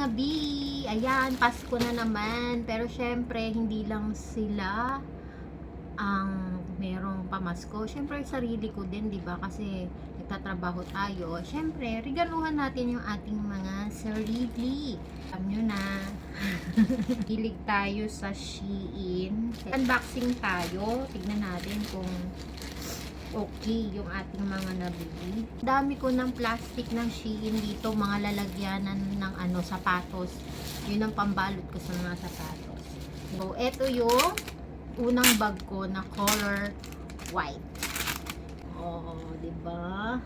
Nabi. Ayan, Pasko na naman. Pero syempre, hindi lang sila ang merong pamasko. Syempre, sarili ko din, di ba? Kasi nagtatrabaho tayo. Syempre, regaluhan natin yung ating mga sarili. Alam nyo na. Hilig tayo sa Shein. Unboxing tayo. Tignan natin kung okay yung ating mga nabili. Dami ko ng plastic ng Shein dito, mga lalagyanan ng sapatos. Yun ang pambalot ko sa mga sapatos. So, eto yung unang bag ko na color white. Oh, di ba?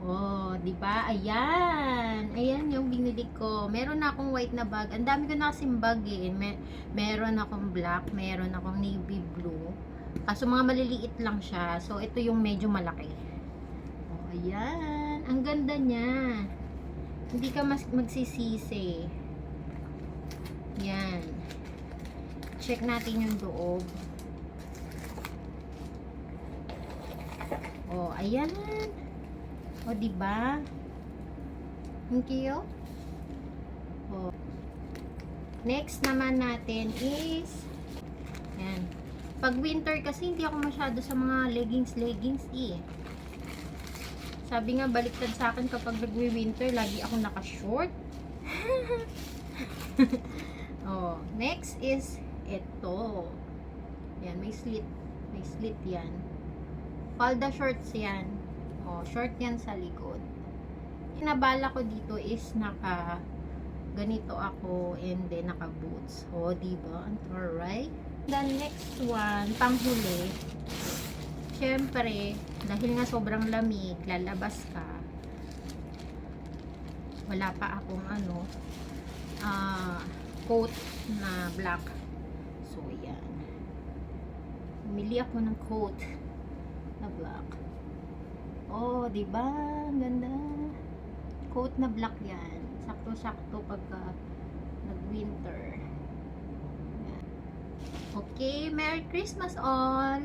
Oh, di ba? Ayan. Ayan yung binili ko. Meron na akong white na bag. Ang dami ko na kasing bag eh. Meron akong black, meron akong navy blue. Kaso mga maliliit lang siya. So, ito yung medyo malaki. Oh, ayan. Ang ganda niya. Hindi ka magsisisi. Yan. Check natin yung loob. Oh, ayan. O, diba? Thank you. O. Next naman natin is yan. Pag winter kasi hindi ako masyado sa mga leggings eh. Sabi nga baliktad sa akin kapag nagwi-winter, lagi ako naka-short. Oh, next is ito. Yan, may slit. May slit yan. Falda shorts yan. Oh, short yan sa likod. Kinabala ko dito is naka ganito ako and then naka boots. Oh, diba? Alright. The next one, panghuli. Syempre, dahil nga sobrang lamig, lalabas ka. Wala pa akong coat na black. So, yan. Bumili ako ng coat na black. Oh, diba? Ang ganda. Coat na black yan. Sakto-sakto pagka nag-winter. Okay, Merry Christmas all!